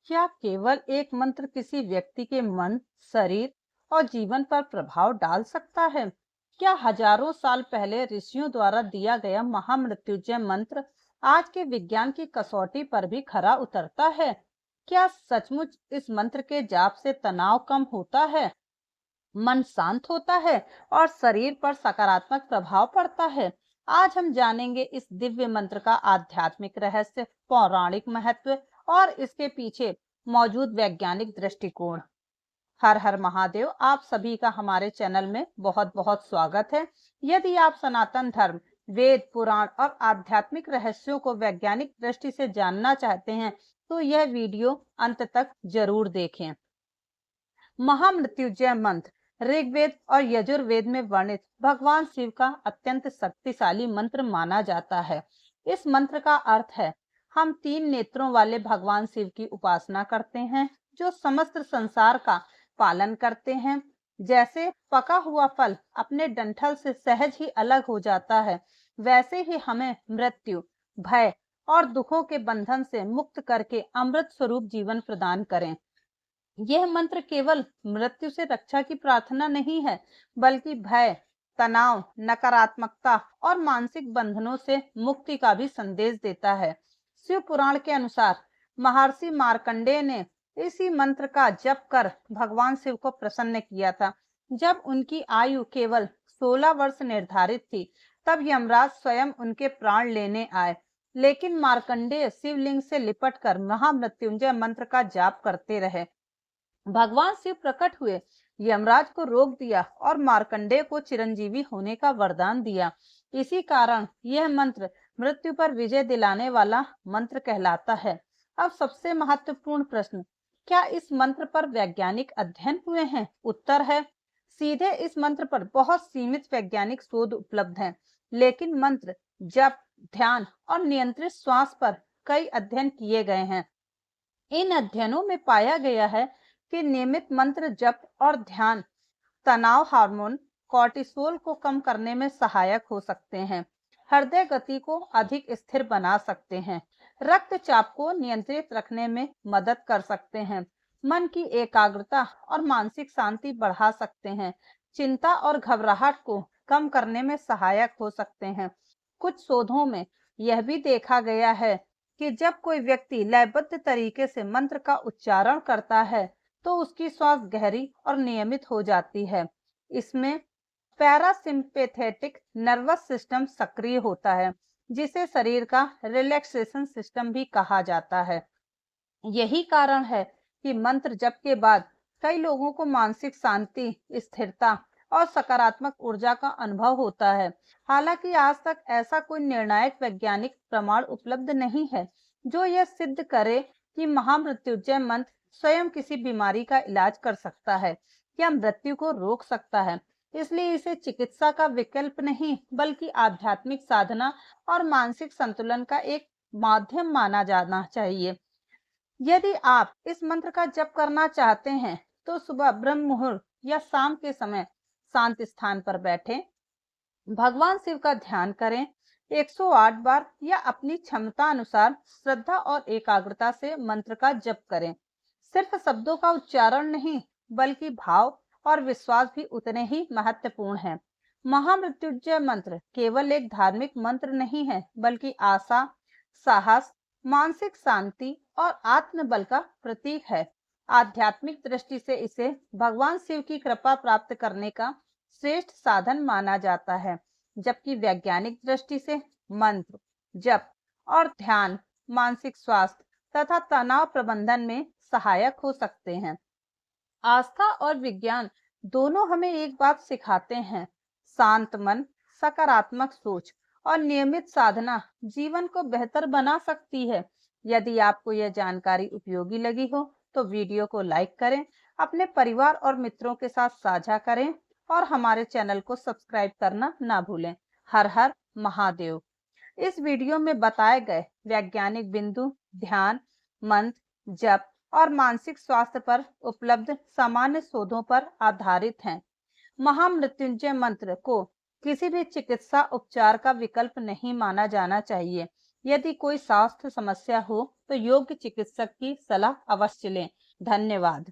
क्या केवल एक मंत्र किसी व्यक्ति के मन, शरीर और जीवन पर प्रभाव डाल सकता है? क्या हजारों साल पहले ऋषियों द्वारा दिया गया महामृत्युंजय मंत्र आज के विज्ञान की कसौटी पर भी खरा उतरता है? क्या सचमुच इस मंत्र के जाप से तनाव कम होता है, मन शांत होता है और शरीर पर सकारात्मक प्रभाव पड़ता है? आज हम जानेंगे इस दिव्य मंत्र का आध्यात्मिक रहस्य, पौराणिक महत्व और इसके पीछे मौजूद वैज्ञानिक दृष्टिकोण। हर हर महादेव। आप सभी का हमारे चैनल में बहुत बहुत स्वागत है। यदि आप सनातन धर्म, वेद, पुराण और आध्यात्मिक रहस्यों को वैज्ञानिक दृष्टि से जानना चाहते हैं तो यह वीडियो अंत तक जरूर देखें। महामृत्युंजय मंत्र ऋग्वेद और यजुर्वेद में वर्णित भगवान शिव का अत्यंत शक्तिशाली मंत्र माना जाता है। इस मंत्र का अर्थ है, हम तीन नेत्रों वाले भगवान शिव की उपासना करते हैं जो समस्त संसार का पालन करते हैं। जैसे पका हुआ फल अपने डंठल से सहज ही अलग हो जाता है, वैसे ही हमें मृत्यु, भय और दुखों के बंधन से मुक्त करके अमृत स्वरूप जीवन प्रदान करें। यह मंत्र केवल मृत्यु से रक्षा की प्रार्थना नहीं है, बल्कि भय, तनाव, नकारात्मकता और मानसिक बंधनों से मुक्ति का भी संदेश देता है। शिव पुराण के अनुसार महर्षि मार्कंडेय ने इसी मंत्र का जप कर भगवान शिव को प्रसन्न किया था। जब उनकी आयु केवल 16 वर्ष निर्धारित थी, तब यमराज स्वयं उनके प्राण लेने आए, लेकिन मार्कंडेय शिवलिंग से लिपटकर महामृत्युंजय मंत्र का जाप करते रहे। भगवान शिव प्रकट हुए, यमराज को रोक दिया और मार्कंडेय को चिरंजीवी होने का वरदान दिया। इसी कारण यह मंत्र मृत्यु पर विजय दिलाने वाला मंत्र कहलाता है। अब सबसे महत्वपूर्ण प्रश्न, क्या इस मंत्र पर वैज्ञानिक अध्ययन हुए हैं? उत्तर है, सीधे इस मंत्र पर बहुत सीमित वैज्ञानिक शोध उपलब्ध हैं, लेकिन मंत्र, जप, ध्यान और नियंत्रित श्वास पर कई अध्ययन किए गए हैं। इन अध्ययनों में पाया गया है कि नियमित मंत्र जप और ध्यान तनाव हार्मोन कॉर्टिसोल को कम करने में सहायक हो सकते हैं, हृदय गति को अधिक स्थिर बना सकते हैं, रक्तचाप को नियंत्रित रखने में मदद कर सकते हैं, मन की एकाग्रता और मानसिक शांति बढ़ा सकते हैं, चिंता और घबराहट को कम करने में सहायक हो सकते हैं। कुछ शोधों में यह भी देखा गया है कि जब कोई व्यक्ति लयबद्ध तरीके से मंत्र का उच्चारण करता है तो उसकी श्वास गहरी और नियमित हो जाती है। इसमें पैरासिम्पैथेटिक नर्वस सिस्टम सक्रिय होता है, जिसे शरीर का रिलैक्सेशन सिस्टम भी कहा जाता है। यही कारण है कि मंत्र जप के बाद कई लोगों को मानसिक शांति, स्थिरता और सकारात्मक ऊर्जा का अनुभव होता है। हालांकि आज तक ऐसा कोई निर्णायक वैज्ञानिक प्रमाण उपलब्ध नहीं है जो यह सिद्ध करे कि महामृत्युंजय मंत्र स्वयं किसी बीमारी का इलाज कर सकता है या मृत्यु को रोक सकता है। इसलिए इसे चिकित्सा का विकल्प नहीं, बल्कि आध्यात्मिक साधना और मानसिक संतुलन का एक माध्यम माना जाना चाहिए। यदि आप इस मंत्र का जप करना चाहते हैं तो सुबह ब्रह्म मुहूर्त या शाम के समय शांत स्थान पर बैठें, भगवान शिव का ध्यान करें, 108 बार या अपनी क्षमता अनुसार श्रद्धा और एकाग्रता से मंत्र का जप करें। सिर्फ शब्दों का उच्चारण नहीं, बल्कि भाव और विश्वास भी उतने ही महत्वपूर्ण हैं। महामृत्युंजय मंत्र केवल एक धार्मिक मंत्र नहीं है, बल्कि आशा, साहस, मानसिक शांति और आत्मबल का प्रतीक है। आध्यात्मिक दृष्टि से इसे भगवान शिव की कृपा प्राप्त करने का श्रेष्ठ साधन माना जाता है, जबकि वैज्ञानिक दृष्टि से मंत्र, जप और ध्यान मानसिक स्वास्थ्य तथा तनाव प्रबंधन में सहायक हो सकते हैं। आस्था और विज्ञान दोनों हमें एक बात सिखाते हैं, शांत मन, सकारात्मक सोच और नियमित साधना जीवन को बेहतर बना सकती है। यदि आपको यह जानकारी उपयोगी लगी हो तो वीडियो को लाइक करें, अपने परिवार और मित्रों के साथ साझा करें और हमारे चैनल को सब्सक्राइब करना ना भूलें। हर हर महादेव। इस वीडियो में बताए गए वैज्ञानिक बिंदु ध्यान, मंत्र, जप और मानसिक स्वास्थ्य पर उपलब्ध सामान्य शोधों पर आधारित हैं। महामृत्युंजय मंत्र को किसी भी चिकित्सा उपचार का विकल्प नहीं माना जाना चाहिए। यदि कोई स्वास्थ्य समस्या हो तो योग्य चिकित्सक की सलाह अवश्य लें। धन्यवाद।